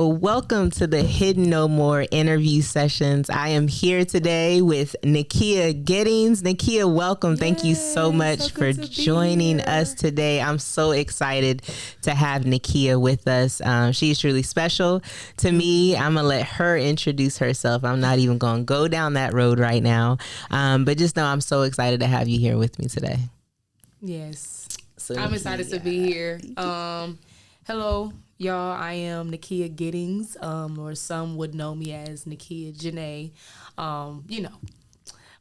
Well, welcome to the Hidden No More interview sessions. I am here today with Nikiajnae. Nikia, welcome. Thank you so much for joining us today. I'm so excited to have Nikia with us. She is truly special to me. I'm going to let her introduce herself. I'm not even going to go down that road right now. But just know I'm so excited to have you here with me today. Yes. So I'm excited to be here. Hello, y'all. I am Nikiajnae, or some would know me as Nikiajnae,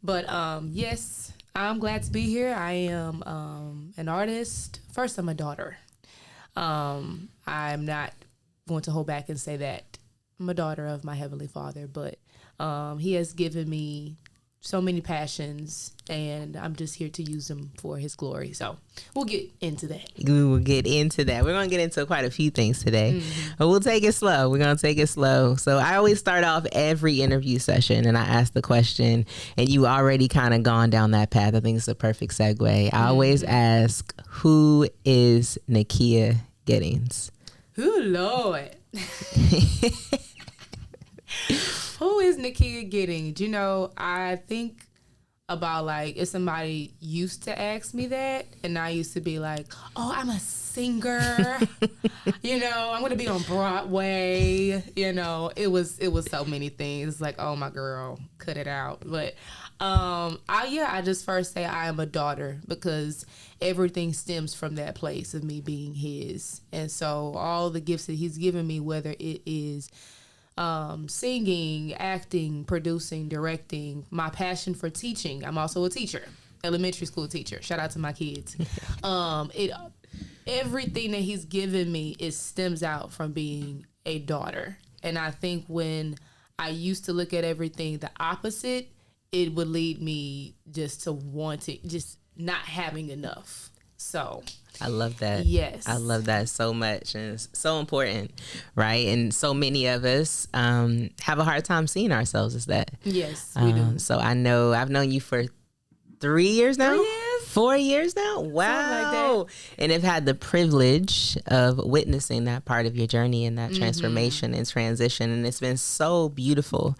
But yes, I'm glad to be here. I am an artist. First, I'm a daughter. I'm not going to hold back and say that I'm a daughter of my Heavenly Father, but He has given me so many passions, and I'm just here to use them for His glory. So we'll get into that. We will get into that. We're going to get into quite a few things today, but we'll take it slow. We're going to take it slow. So I always start off every interview session and I ask the question, and you already kind of gone down that path. I think it's a perfect segue. I always ask, who is Nikiajnae? Oh, Lord. Who is Nikiajnae? You know, I think about, like, if somebody used to ask me that, and I used to be like, oh, I'm a singer. I'm going to be on Broadway. It was so many things. Like, oh, my girl, cut it out. But I just first say I am a daughter, because everything stems from that place of me being His. And so all the gifts that He's given me, whether it is singing, acting, producing, directing, my passion for teaching. I'm also a teacher, elementary school teacher. Shout out to my kids. Everything that He's given me stems out from being a daughter. And I think when I used to look at everything the opposite, it would lead me just to wanting, just not having enough. So I love that. Yes. I love that so much. And it's so important, right? And so many of us have a hard time seeing ourselves as that. Yes, we do. So I know I've known you for 3 years now. 3 years? 4 years now? Wow. Like and have had the privilege of witnessing that part of your journey and that transformation and transition. And it's been so beautiful.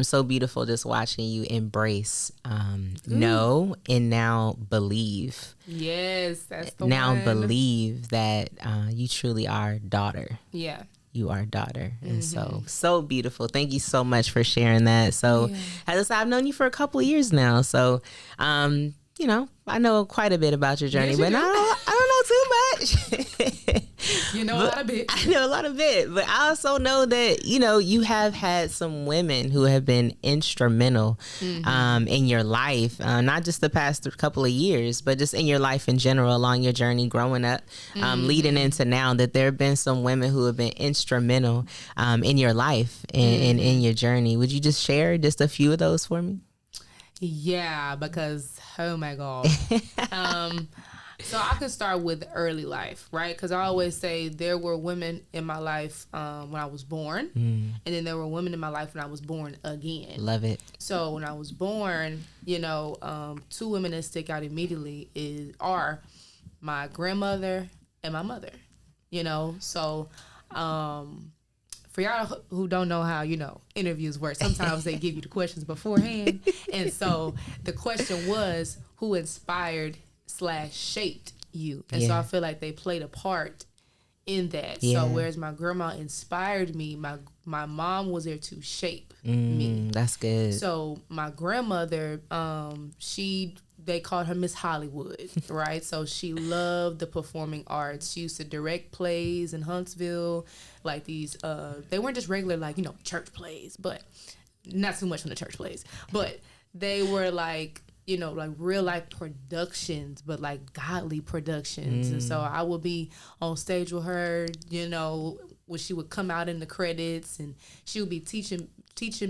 So beautiful just watching you embrace, know, and now believe. Yes, that's the now one. Believe that you truly are daughter. Yeah. You are a daughter. And so beautiful. Thank you so much for sharing that. So as I said, I've known you for a couple of years now. So, I know quite a bit about your journey, but I don't know too much. You know a lot of bit. I know a lot of bit, but I also know that, you have had some women who have been instrumental in your life, not just the past couple of years, but just in your life in general, along your journey growing up, leading into now, that there have been some women who have been instrumental in your life and in your journey. Would you just share just a few of those for me? Yeah, because, oh my God. So I could start with early life, right? Because I always say there were women in my life when I was born, and then there were women in my life when I was born again. Love it. So when I was born, two women that stick out immediately are my grandmother and my mother. So for y'all who don't know how, interviews work, sometimes they give you the questions beforehand. And so the question was, who inspired/shaped you? And so I feel like they played a part in that. So whereas my grandma inspired me, my mom was there to shape me. That's good. So my grandmother, they called her Miss Hollywood, right? So she loved the performing arts. She used to direct plays in Huntsville, like these, they weren't just regular, church plays, but not too much from the church plays, but they were like real life productions, but like godly productions. And so I would be on stage with her, when she would come out in the credits, and she would be teaching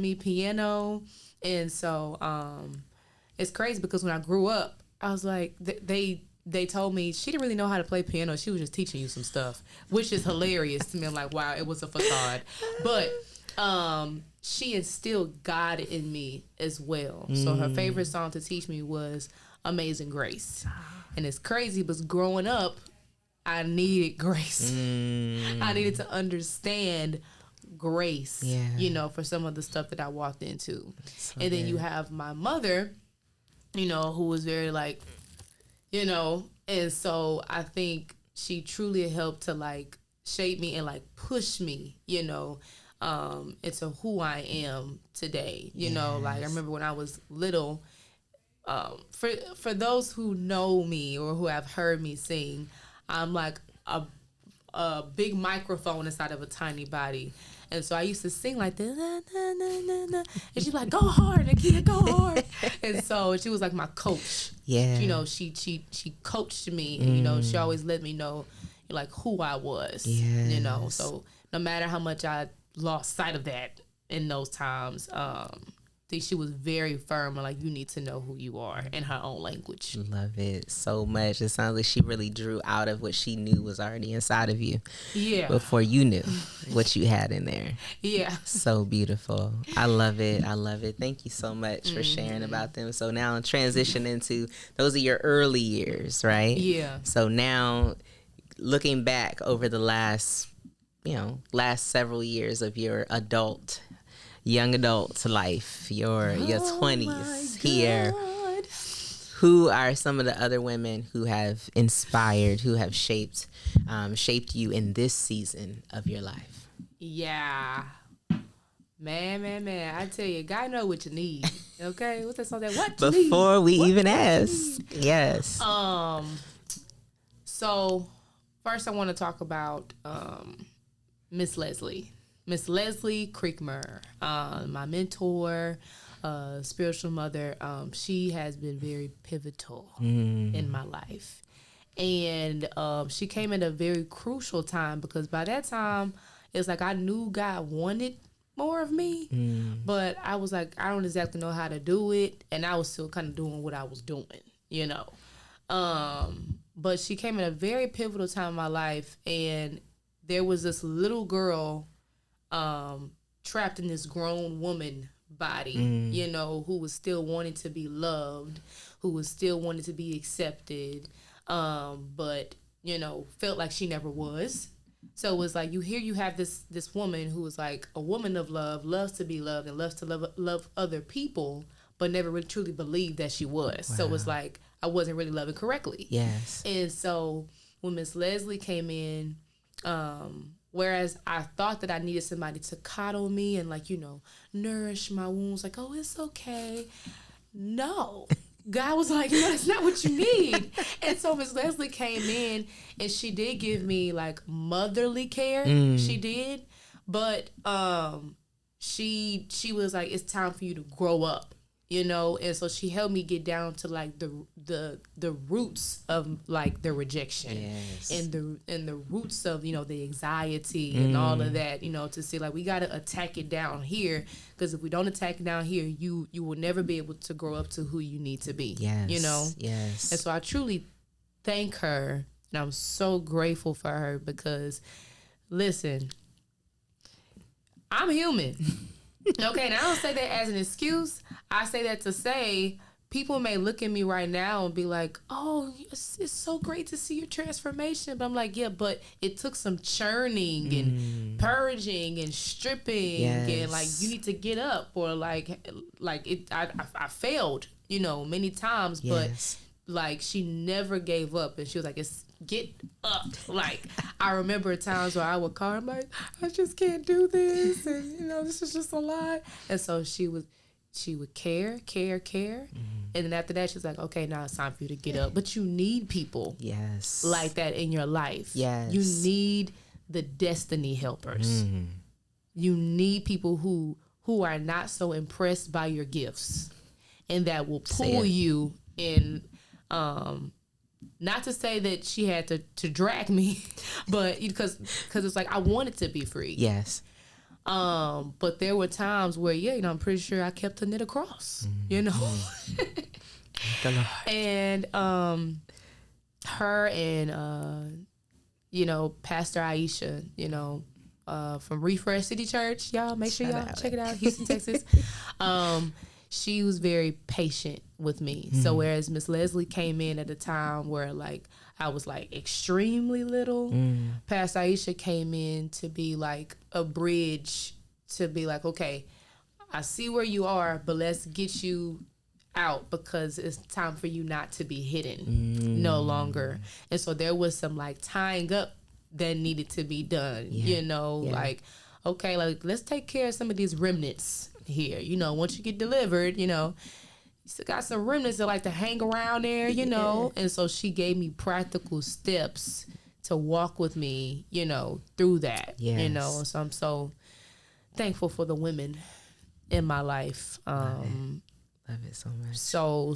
me piano. And so, it's crazy because when I grew up, I was like, they told me she didn't really know how to play piano. She was just teaching you some stuff, which is hilarious to me. I'm like, wow, it was a facade. But she instilled God in me as well. So her favorite song to teach me was Amazing Grace. And it's crazy because growing up, I needed grace. I needed to understand grace, you know, for some of the stuff that I walked into. So and then you have my mother, you know, who was very like, you know, and so I think she truly helped to like shape me and like push me, you know, into who I am today. You know, like I remember when I was little, for those who know me or who have heard me sing, I'm like a big microphone inside of a tiny body. And so I used to sing like this, na, na, na, na, na. And she'd be like, go hard, Nikia, go hard. And so she was like my coach. Yeah. You know, she coached me, and, you know, she always let me know like who I was, you know. So no matter how much I lost sight of that in those times, I think she was very firm on like, you need to know who you are in her own language. Love it so much. It sounds like she really drew out of what she knew was already inside of you. Yeah. Before you knew what you had in there. Yeah. So beautiful. I love it. I love it. Thank you so much for sharing about them. So now transition into, those are your early years, right? Yeah. So now looking back over the last several years of your young adult life, your 20s here, who are some of the other women who have inspired, who have shaped you in this season of your life? Yeah. Man, I tell you, God know what you need. Okay? What's that song that what you need? Before we even ask. Yes. So first I want to talk about Miss Leslie Creekmer, my mentor, spiritual mother. She has been very pivotal in my life. And she came at a very crucial time, because by that time, it's like I knew God wanted more of me, but I was like, I don't exactly know how to do it. And I was still kind of doing what I was doing, you know. But she came at a very pivotal time in my life, and there was this little girl trapped in this grown woman body, you know, who was still wanting to be loved, who was still wanting to be accepted, but, you know, felt like she never was. So it was like, you have this woman who was like a woman of love, loves to be loved, and loves to love other people, but never really truly believed that she was. Wow. So it was like, I wasn't really loving correctly. Yes. And so when Miss Leslie came in, whereas I thought that I needed somebody to coddle me and, like, you know, nourish my wounds, like, oh, it's okay. No. God was like, no, that's not what you need. And so Miss Leslie came in, and she did give me like motherly care. She did. But she was like, it's time for you to grow up, you know. And so she helped me get down to like the roots of like the rejection, and the roots of, you know, the anxiety and all of that, you know, to see like we got to attack it down here, because if we don't attack it down here, you will never be able to grow up to who you need to be. Yes. You know. Yes. And so I truly thank her, and I'm so grateful for her, because listen, I'm human. Okay, and I don't say that as an excuse. I say that to say, people may look at me right now and be like, oh, it's so great to see your transformation. But I'm like, yeah, but it took some churning and purging and stripping, and like, you need to get up, or like it. I failed, you know, many times, but like, she never gave up, and she was like, it's get up. Like, I remember times where I would call her, I'm like, I just can't do this, and, you know, this is just a lot. And so she would care, and then after that, she's like, okay, now it's time for you to get up. But you need people like that in your life. Yes. You need the destiny helpers. You need people who are not so impressed by your gifts, and that will pull you in. Not to say that she had to drag me, but because it's like, I wanted to be free. Yes. But there were times where, you know, I'm pretty sure I kept her knit across, you know. And her and you know, Pastor Aisha, you know, from Refresh City Church, y'all make sure y'all check it out, Houston, Texas. she was very patient with me. So whereas Miss Leslie came in at a time where like I was like extremely little, Pastor Aisha came in to be like a bridge to be like, okay, I see where you are, but let's get you out because it's time for you not to be hidden no longer. And so there was some like tying up that needed to be done, like, okay, like let's take care of some of these remnants here. Once you get delivered, you still got some remnants that like to hang around there, And so she gave me practical steps to walk with me, through that, So I'm so thankful for the women in my life. Love it so much. So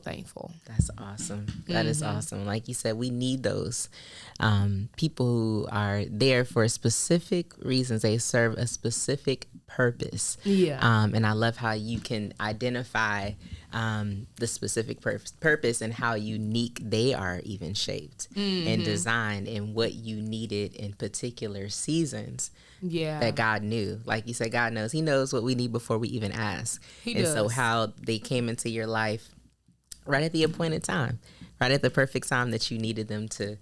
thankful. That's awesome. That is awesome. Like you said, we need those people who are there for specific reasons. They serve a specific purpose. Yeah. And I love how you can identify the specific purpose and how unique they are even shaped and designed and what you needed in particular seasons. Yeah. That God knew. Like you said, God knows. He knows what we need before we even ask. He does. So how they came into your life right at the appointed time, right at the perfect time that you needed them to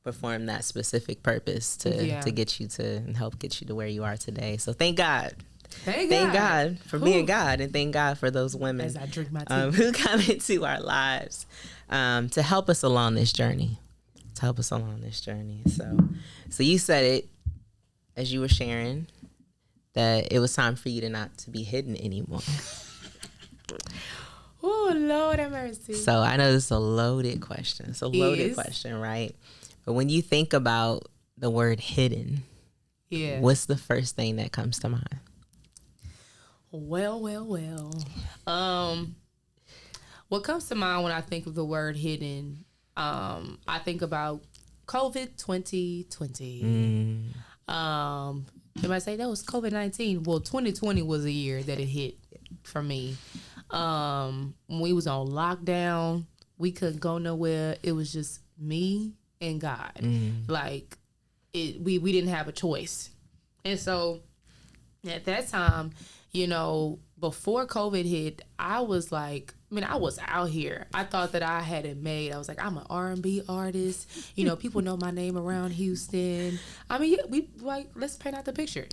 perform that specific purpose to get you to and help get you to where you are today. So thank God. Thank God for being God, and thank God for those women as I drink my tea. Who come into our lives to help us along this journey. So you said it as you were sharing that it was time for you to not to be hidden anymore. Oh, Lord have mercy. So I know this is a loaded question. It's a loaded question, right? But when you think about the word hidden, what's the first thing that comes to mind? Well. What comes to mind when I think of the word hidden, I think about COVID 2020. If I say that was COVID-19, well, 2020 was a year that it hit for me. When we was on lockdown, we couldn't go nowhere. It was just me and God. Like we didn't have a choice. And so at that time, before COVID hit, I was like, I was out here. I thought that I had it made. I was like, I'm an R&B artist. People know my name around Houston. We like, let's paint out the picture,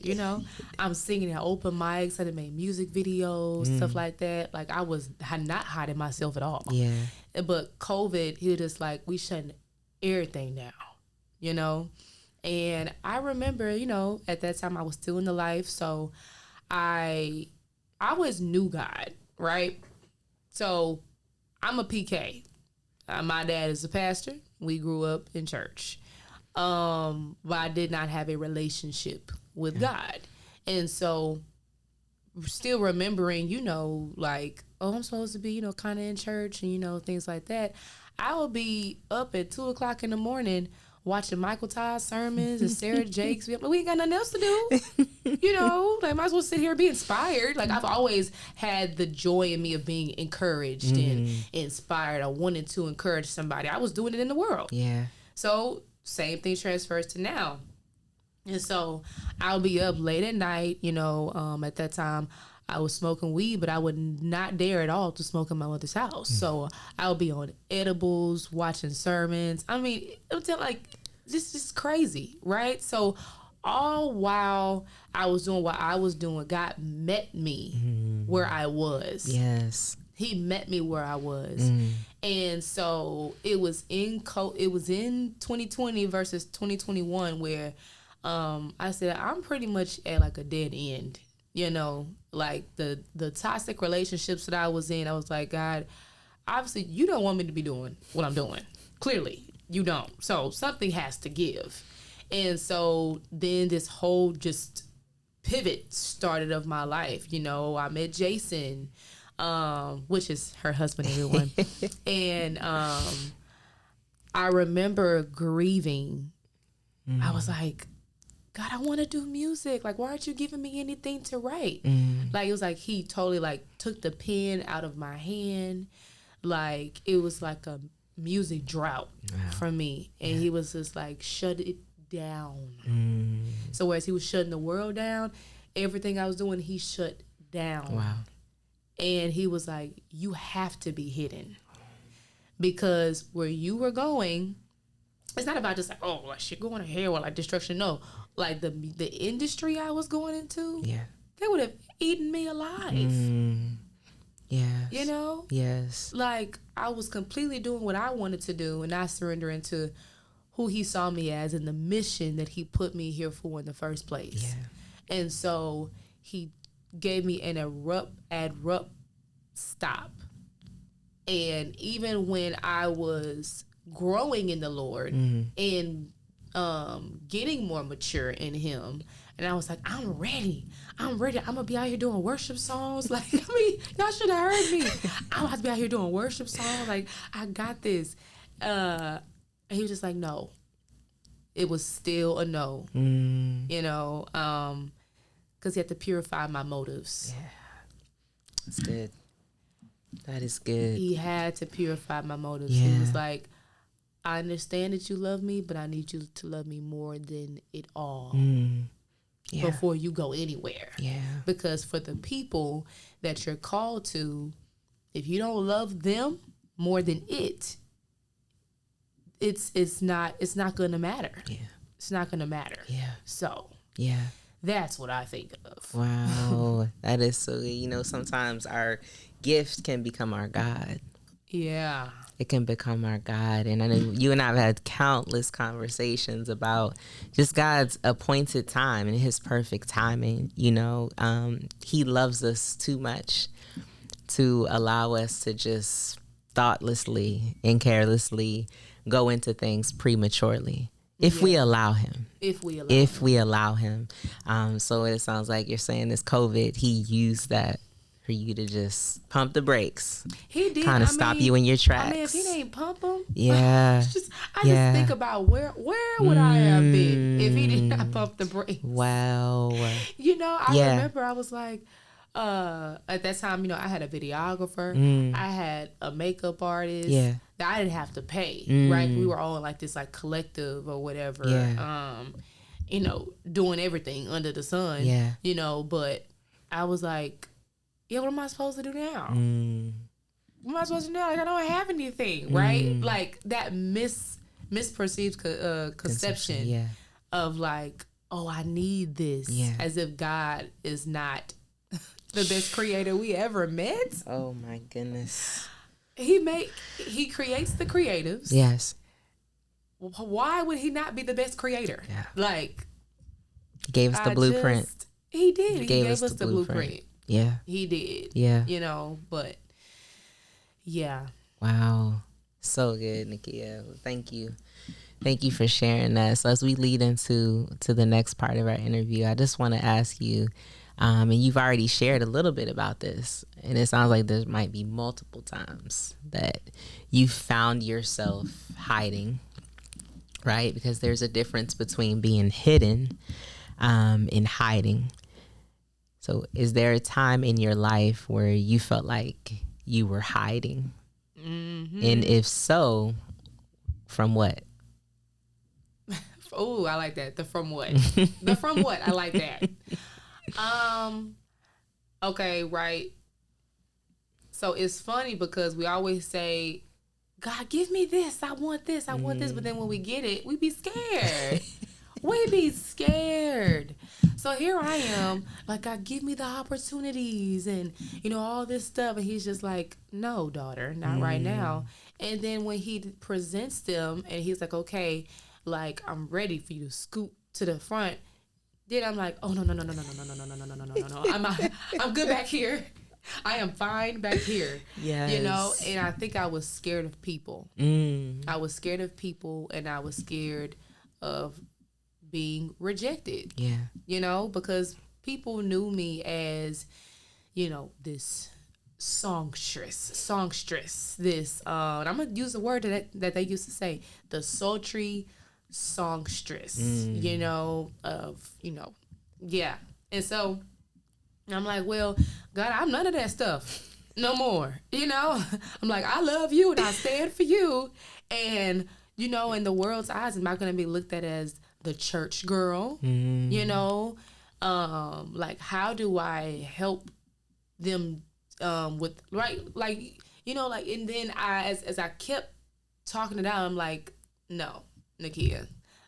I'm singing at open mics. I had made music videos, stuff like that. Like I had not hiding myself at all. Yeah. But COVID hit us like we shutting everything down, And I remember, at that time I was still in the life. So I always knew God, right? So I'm a PK. My dad is a pastor. We grew up in church. But I did not have a relationship with God. And so still remembering, like, I'm supposed to be, kind of in church and, things like that. I would be up at 2:00 in the morning watching Michael Todd's sermons and Sarah Jakes. We ain't got nothing else to do. Like might as well sit here and be inspired. Like I've always had the joy in me of being encouraged and inspired. I wanted to encourage somebody. I was doing it in the world. Yeah. So same thing transfers to now. And so I'll be up late at night, at that time I was smoking weed, but I would not dare at all to smoke in my mother's house. So I would be on edibles, watching sermons. It was like, this is crazy, right? So all while I was doing what I was doing, God met me where I was. Yes. He met me where I was. And so it was in 2020 versus 2021 where I said, I'm pretty much at like a dead end. Like the toxic relationships that I was in, I was like, God, obviously you don't want me to be doing what I'm doing. Clearly, you don't. So something has to give. And so then this whole just pivot started of my life. I met Jason, which is her husband, everyone. And I remember grieving. I was like, God, I want to do music. Like, why aren't you giving me anything to write? Like, it was like he totally, like, took the pen out of my hand. Like, it was like a music drought for me. And he was just like, shut it down. So, whereas he was shutting the world down, everything I was doing, he shut down. Wow. And he was like, you have to be hidden. Because where you were going, it's not about just like, oh, like shit going to hell or like destruction. No, like the industry I was going into, they would have eaten me alive. Yes. You know? Yes. Like, I was completely doing what I wanted to do and not surrendering to who he saw me as and the mission that he put me here for in the first place. Yeah. And so he gave me an abrupt stop. And even when I was growing in the Lord and getting more mature in him, and I was like, I'm ready. I'm going to be out here doing worship songs. Like, I mean, y'all should have heard me. I'm about to be out here doing worship songs. Like, I got this. And he was just like, no. It was still a no. You know, because he had to purify my motives. Yeah. That's good. That is good. He had to purify my motives. Yeah. He was like, I understand that you love me, but I need you to love me more than it all. Yeah. Before you go anywhere. Yeah. Because for the people that you're called to, if you don't love them more than it's not gonna matter. Yeah. It's not gonna matter. Yeah. So that's what I think of. Wow. That is so, sometimes our gift can become our God. Yeah. It can become our God. And I know you and I have had countless conversations about just God's appointed time and his perfect timing. He loves us too much to allow us to just thoughtlessly and carelessly go into things prematurely. If we allow him. If we allow him. So it sounds like you're saying this COVID, he used that for you to just pump the brakes. He did. Kind of stop you in your tracks. I mean, if he didn't pump them, I just think about where would I have been if he did not pump the brakes. Wow. I remember I was like, at that time, I had a videographer, I had a makeup artist that I didn't have to pay, right? We were all like this like collective or whatever, doing everything under the sun, but I was like, what am I supposed to do now? What am I supposed to do now? Like, I don't have anything, right? Like that misperceived conception of like, oh, I need this, as if God is not the best creator we ever met. Oh my goodness. He creates the creatives. Yes. Why would he not be the best creator? Yeah. Like, he gave us the blueprint. He did. He gave us the blueprint. Yeah. He did. Yeah. But yeah. Wow. So good, Nikia. Thank you. Thank you for sharing that. So as we lead into the next part of our interview, I just want to ask you, and you've already shared a little bit about this, and it sounds like there might be multiple times that you found yourself hiding, right? Because there's a difference between being hidden and hiding. So is there a time in your life where you felt like you were hiding? Mm-hmm. And if so, from what? Oh, I like that. The from what? The from what? I like that. Okay, right. So it's funny because we always say, God, give me this. I want this. I want this. But then when we get it, we be scared. We be scared. So here I am, like, God, give me the opportunities and, all this stuff. And he's just like, no, daughter, not right now. And then when he presents them and he's like, okay, like, I'm ready for you to scoot to the front. Then I'm like, oh, no. I'm good back here. I am fine back here. Yes. And I think I was scared of people. I was scared of people, and I was scared of being rejected. Yeah. Because people knew me as, this songstress, this, and I'm going to use the word that they used to say, the sultry songstress, yeah. And so I'm like, well, God, I'm none of that stuff no more. I'm like, I love you and I stand for you. And, in the world's eyes, I'm not going to be looked at as the church girl, like, how do I help them with like and then as I kept talking it out, I'm like, no, Nikia,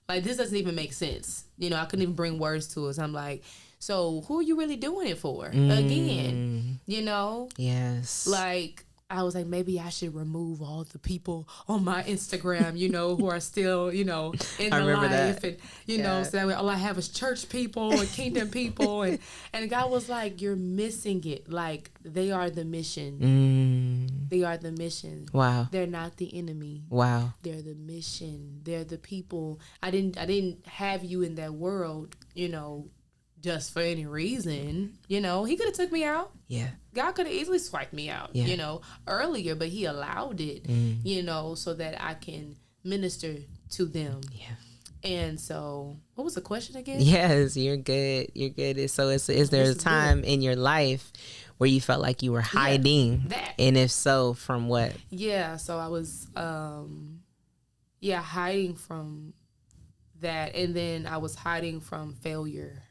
like this doesn't even make sense. I couldn't even bring words to it. So I'm like, so who are you really doing it for? Again, Yes. like I was like, maybe I should remove all the people on my Instagram, who are still, in the life. That. And, so that way all I have is church people and kingdom people. And God was like, you're missing it. Like, they are the mission. They are the mission. Wow. They're not the enemy. Wow. They're the mission. They're the people. I didn't have you in that world, just for any reason. He could have took me out. Yeah. God could have easily swiped me out, earlier, but he allowed it, so that I can minister to them. Yeah. And so, what was the question again? Yes, you're good. You're good. So is there a time in your life where you felt like you were hiding? That. And if so, from what? Yeah, so I was, hiding from that. And then I was hiding from failure.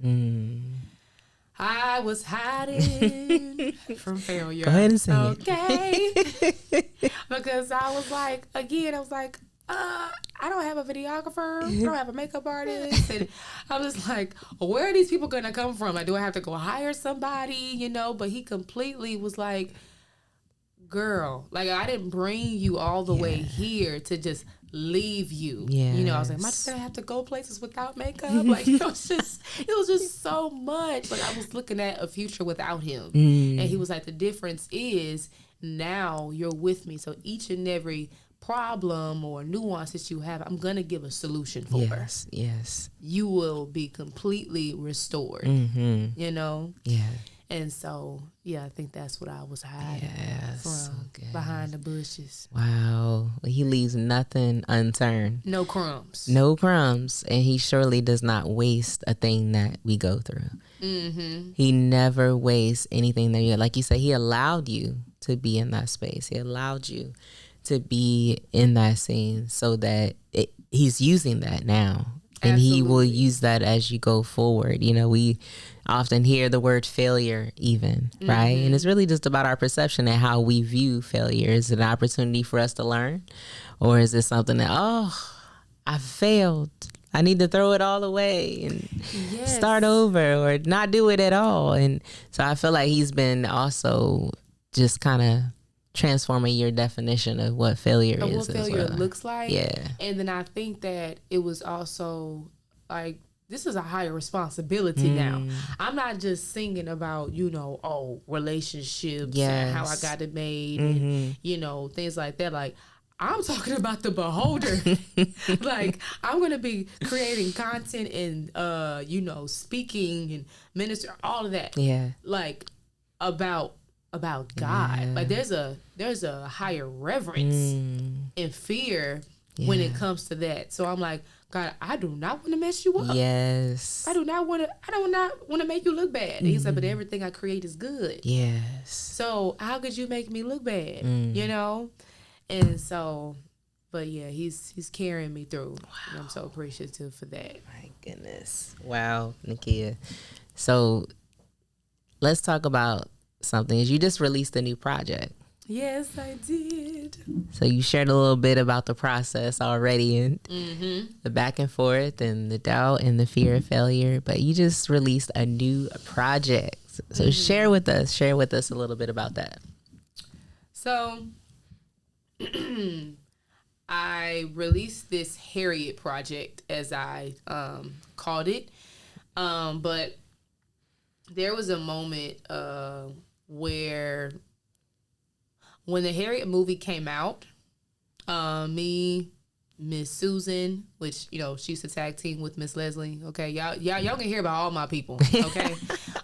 I was hiding from failure. Go ahead and say it. Because I was like, I don't have a videographer. I don't have a makeup artist. And I was like, where are these people going to come from? Like, do I have to go hire somebody, But he completely was like, girl, like, I didn't bring you all the way here to just leave you. I was like, am I just gonna have to go places without makeup? Like, it was just so much. Like, I was looking at a future without him. And he was like, the difference is now you're with me. So each and every problem or nuance that you have, I'm gonna give a solution for. Yes. You will be completely restored. Yeah. And so, I think that's what I was hiding from, behind the bushes. Wow. Well, he leaves nothing unturned. No crumbs. No crumbs. And he surely does not waste a thing that we go through. He never wastes anything that like you say, he allowed you to be in that space. He allowed you to be in that scene so that he's using that now. And Absolutely. He will use that as you go forward. We often hear the word failure even, right? And it's really just about our perception and how we view failure. Is it an opportunity for us to learn? Or is it something that, I failed, I need to throw it all away and start over or not do it at all? And so I feel like he's been also just kind of transforming your definition of what failure is. What failure looks like. Yeah. And then I think that it was also like, this is a higher responsibility now. I'm not just singing about, relationships and how I got it made and, things like that. Like, I'm talking about the beholder. Like, I'm going to be creating content and, speaking and minister, all of that. Yeah. Like, about God. Like, there's a higher reverence and fear when it comes to that. So I'm like, God, I do not want to mess you up. Yes. I do not want to make you look bad. And he said, but everything I create is good. Yes. So how could you make me look bad? And so, but yeah, he's carrying me through. Wow. And I'm so appreciative for that. My goodness. Wow, Nikia. So let's talk about something. You just released a new project. Yes, I did. So you shared a little bit about the process already and the back and forth and the doubt and the fear of failure, but you just released a new project. So share with us a little bit about that. So I released this Harriet project, as I called it. But there was a moment where when the Harriet movie came out, me, Miss Susan, which, she used to tag team with Miss Leslie. Okay, y'all can hear about all my people. Okay,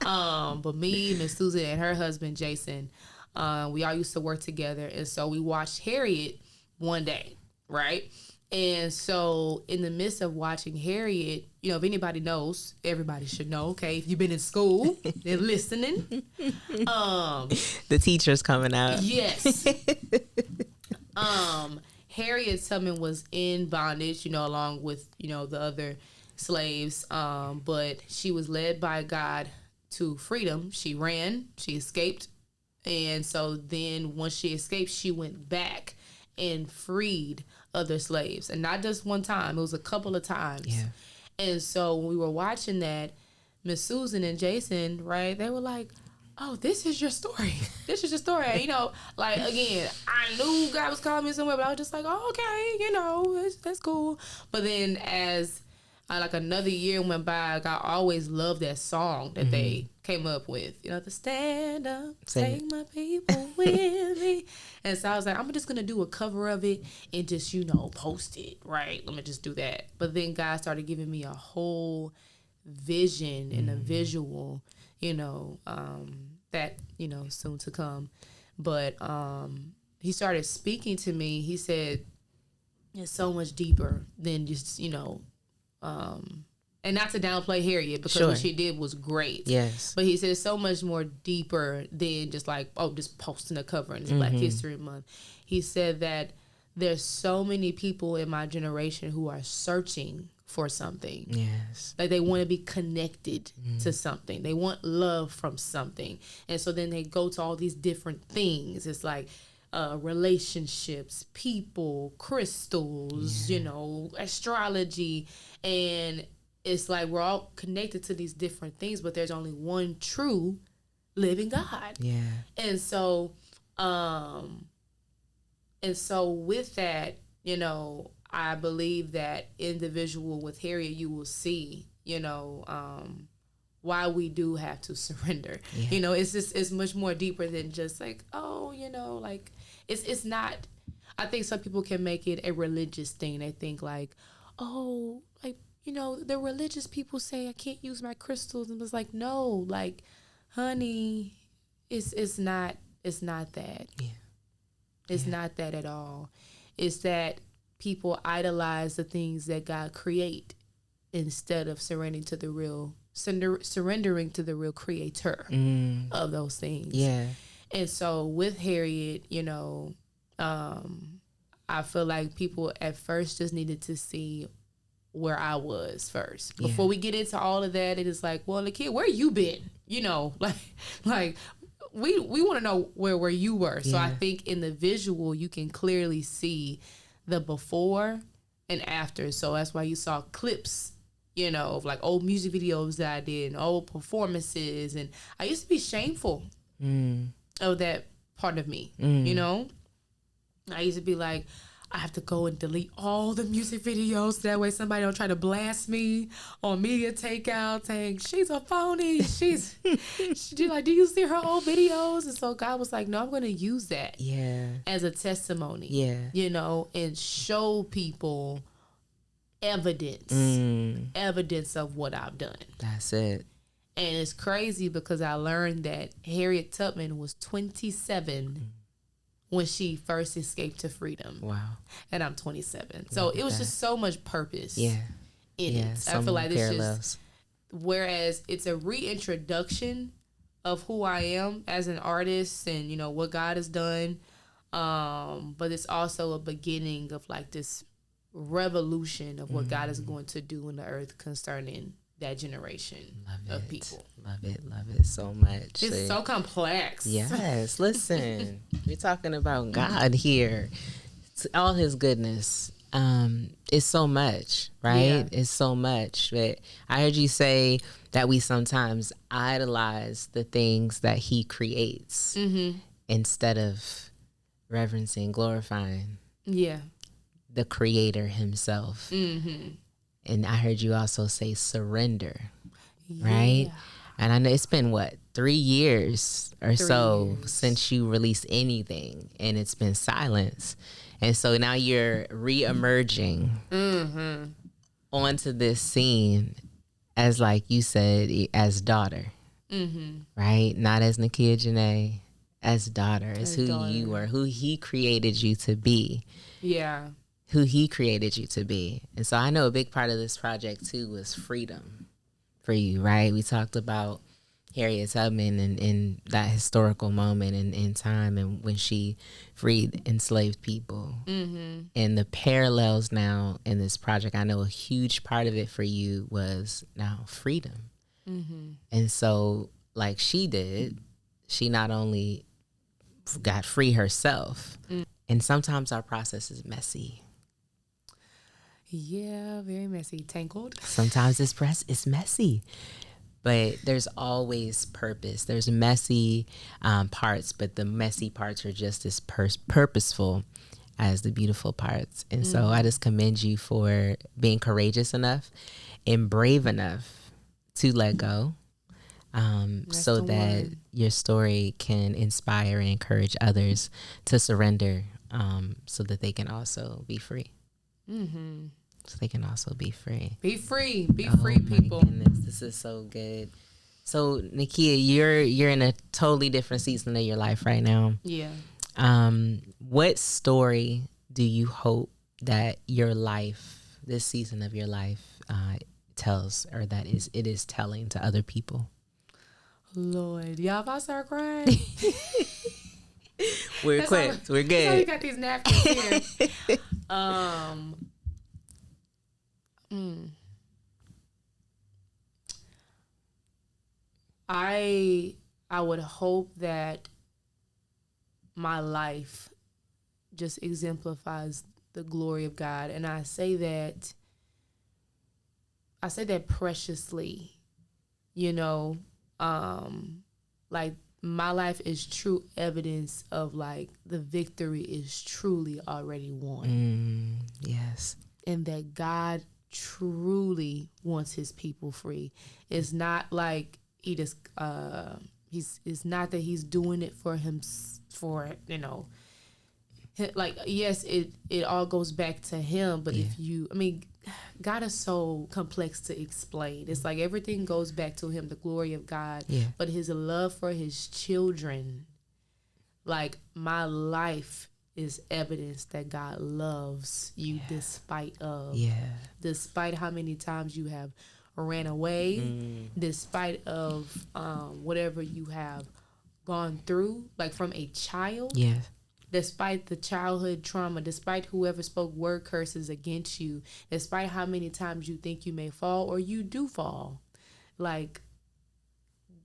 but me, Miss Susan, and her husband Jason, we all used to work together, and so we watched Harriet one day, right? And so in the midst of watching Harriet, if anybody knows, everybody should know, okay? If you've been in school, they're listening. The teacher's coming out. Yes. Harriet Tubman was in bondage, along with, the other slaves. But she was led by God to freedom. She ran, she escaped And so then once she escaped, she went back and freed other slaves. And not just one time, it was a couple of times. Yeah. And so when we were watching that, Miss Susan and Jason, right, they were like, oh, this is your story. This is your story. And, you know, like, again, I knew God was calling me somewhere, but I was just like, oh, okay, you know, that's cool. But then as like another year went by, like, I always loved that song that they came up with. You know, the stand up, take my people with me. And so I was like, I'm just going to do a cover of it and just, you know, post it, right? Let me just do that. But then God started giving me a whole vision and a visual, you know, that, you know, soon to come. But he started speaking to me. He said, it's so much deeper than just, you know, and not to downplay Harriet, because what she did was great. Yes. But he said so much more deeper than just like, oh, just posting a cover and it's Black History Month. He said that there's so many people in my generation who are searching for something. Yes. Like they want to be connected to something. They want love from something. And so then they go to all these different things. It's like relationships, people, crystals, you know, astrology. And it's like we're all connected to these different things, but there's only one true living God. Yeah. And so with that, you know, I believe that in the visual with Harriet, you will see, you know, why we do have to surrender. Yeah. You know, it's much more deeper than just like, oh, you know, like it's not. I think some people can make it a religious thing. They think like, oh, like, you know, the religious people say I can't use my crystals, and it's like, no, like, honey, it's not that. Yeah. It's not that at all. It's that people idolize the things that God create instead of surrendering to the real creator of those things. Yeah. And so with Harriet, you know, I feel like people at first just needed to see where I was first. Before we get into all of that, it is like, well, Nikia, where you been? You know, like we want to know where you were. So I think in the visual, you can clearly see the before and after. So that's why you saw clips, you know, of like old music videos that I did and old performances. And I used to be shameful of that part of me, you know? I used to be like, I have to go and delete all the music videos. That way somebody don't try to blast me on media takeout saying, she's a phony. She's like, do you see her old videos? And so God was like, no, I'm going to use that as a testimony, you know, and show people evidence of what I've done. That's it. And it's crazy because I learned that Harriet Tubman was 27 when she first escaped to freedom. Wow. And I'm 27. So it was just so much purpose in it. I feel like it's just, whereas it's a reintroduction of who I am as an artist and, you know, what God has done. But it's also a beginning of like this revolution of what God is going to do in the earth concerning that generation of people. Love it so much. It's so complex. Yes, listen, we're talking about God here. It's all his goodness. It's so much, right? It's so much. But I heard you say that we sometimes idolize the things that he creates instead of reverencing, glorifying the creator himself. And I heard you also say surrender, right? And I know it's been, 3 years or so since you released anything, and it's been silence. And so now you're re-emerging onto this scene as, like you said, as daughter, right? Not as Nikiajnae, as daughter, as who you are, who he created you to be. Yeah. Who he created you to be. And so I know a big part of this project too was freedom for you, right? We talked about Harriet Tubman and that historical moment in time and when she freed enslaved people. And the parallels now in this project, I know a huge part of it for you was now freedom. And so like she did, she not only got free herself. And sometimes our process is messy. Yeah, very messy. Tangled. Sometimes it's messy. But there's always purpose. There's messy parts, but the messy parts are just as purposeful as the beautiful parts. And so I just commend you for being courageous enough and brave enough to let go, so that your story can inspire and encourage others to surrender, so that they can also be free. So they can also be free. Be free. Be free, people. My goodness, this is so good. So, Nikia, you're in a totally different season of your life right now. Yeah. What story do you hope that your life, this season of your life, tells, or that it is telling to other people? Lord, y'all, if I start crying, we're equipped. We're good. That's how we got these napkins here. I would hope that my life just exemplifies the glory of God, and I say that preciously, you know, like my life is true evidence of like the victory is truly already won. Yes. And that God truly wants his people free. It's not like he just it's not that he's doing it for him, for, you know, like, yes, it all goes back to him, but God is so complex to explain. It's like everything goes back to him, the glory of God, but his love for his children. Like, my life is evidence that God loves you despite how many times you have ran away, despite of whatever you have gone through, like from a child. Despite the childhood trauma, despite whoever spoke word curses against you, despite how many times you think you may fall or you do fall, like,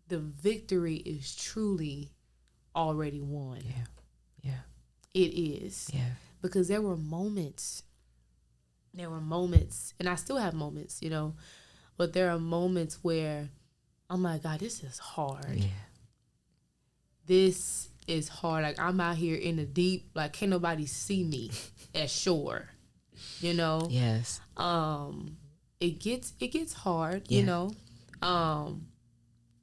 the victory is truly already won. It is. Because there were moments, and I still have moments, you know, but there are moments where I'm like, God, this is hard. This is hard. Like, I'm out here in the deep, like, can't nobody see me at shore, you know? It gets hard, you know?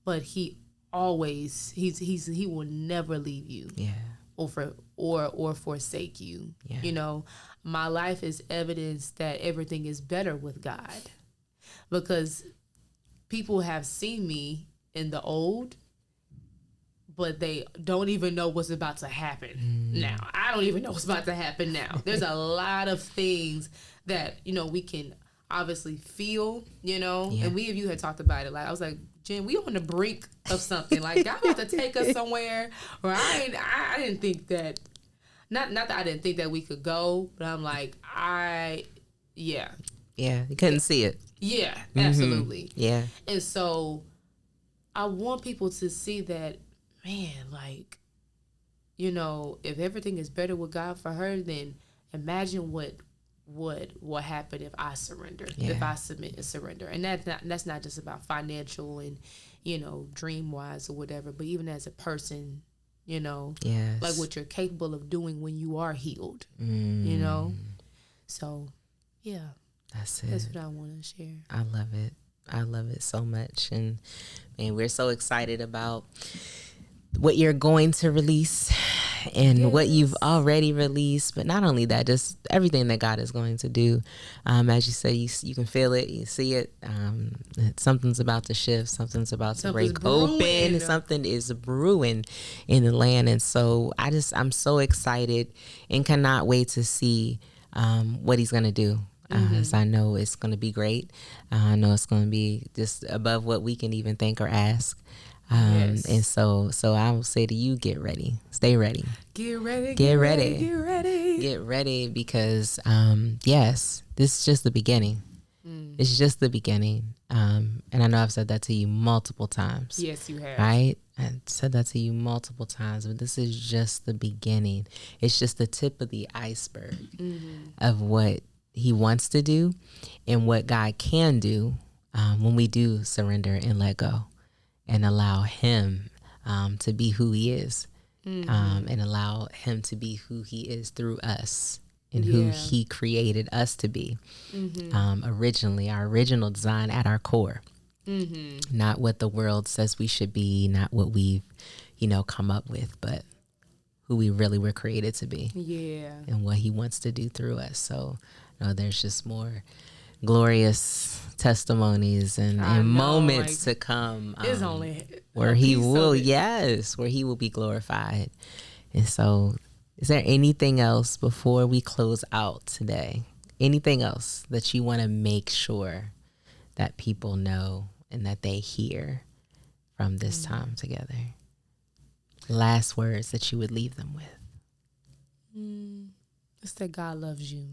But he always, he will never leave you. Or forsake you. You know, my life is evidence that everything is better with God, because people have seen me in the old, but they don't even know what's about to happen now. I don't even know what's about to happen now. There's a lot of things that, you know, we can obviously feel, you know, and we of you had talked about it. Like, I was like, Jen, we on the brink of something. Like, God about to take us somewhere where I didn't think that, not that I didn't think that we could go, but I'm like, you couldn't see it. Absolutely. And so I want people to see that, man, like, you know, if everything is better with God for her, then imagine what happen if I surrender, if I submit and surrender. And that's not just about financial and, you know, dream wise or whatever, but even as a person, you know, like what you're capable of doing when you are healed, you know? So, that's what I want to share. I love it so much. And man, we're so excited about what you're going to release and what you've already released, but not only that, just everything that God is going to do. As you say, you can feel it, you see it. Something's about to shift, something's about to break open, something is brewing in the land. And so I'm so excited and cannot wait to see what he's going to do. So I know it's going to be great. I know it's going to be just above what we can even think or ask. And so I will say to you, get ready, stay ready, get ready, because, this is just the beginning. It's just the beginning. And I know I've said that to you multiple times. Yes, you have. Right? I said that to you multiple times, but this is just the beginning. It's just the tip of the iceberg of what he wants to do and what God can do when we do surrender and let go and allow him to be who he is and allow him to be who he is through us and who he created us to be. Originally, our original design at our core. Not what the world says we should be, not what we've, come up with, but who we really were created to be. Yeah. And what he wants to do through us. So, there's just more glorious testimonies and moments to come. It's only where he will, where he will be glorified. And so, is there anything else before we close out today? Anything else that you want to make sure that people know and that they hear from this time together? Last words that you would leave them with. It's that God loves you.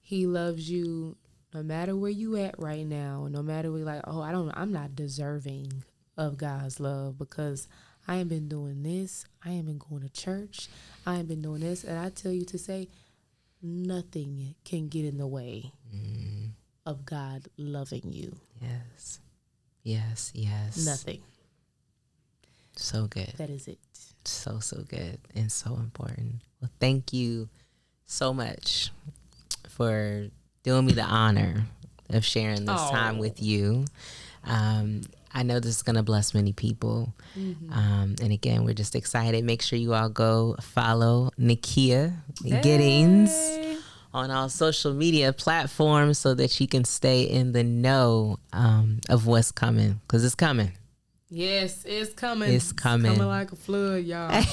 He loves you no matter where you at right now. No matter where I'm not deserving of God's love because I ain't been doing this. I ain't been going to church. I ain't been doing this. And I tell you to say, nothing can get in the way of God loving you. Yes. Yes, yes. Nothing. So good. That is it. So good and so important. Well, thank you so much for doing me the honor of sharing this time with you. I know this is going to bless many people. And again, we're just excited. Make sure you all go follow Nikiajnae on all social media platforms so that you can stay in the know of what's coming, because it's coming. Yes, it's coming. It's coming. It's coming like a flood, y'all.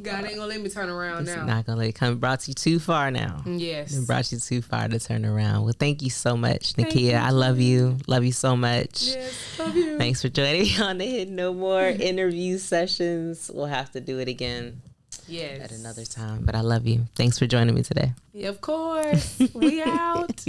God ain't gonna let me turn around now. It's not gonna let it come. Brought you too far now. Yes. It brought you too far to turn around. Well, thank you so much, Nikia. I love you. Love you so much. Yes, love you. Thanks for joining me on the Hit No More interview sessions. We'll have to do it again. Yes. At another time. But I love you. Thanks for joining me today. Of course. We out.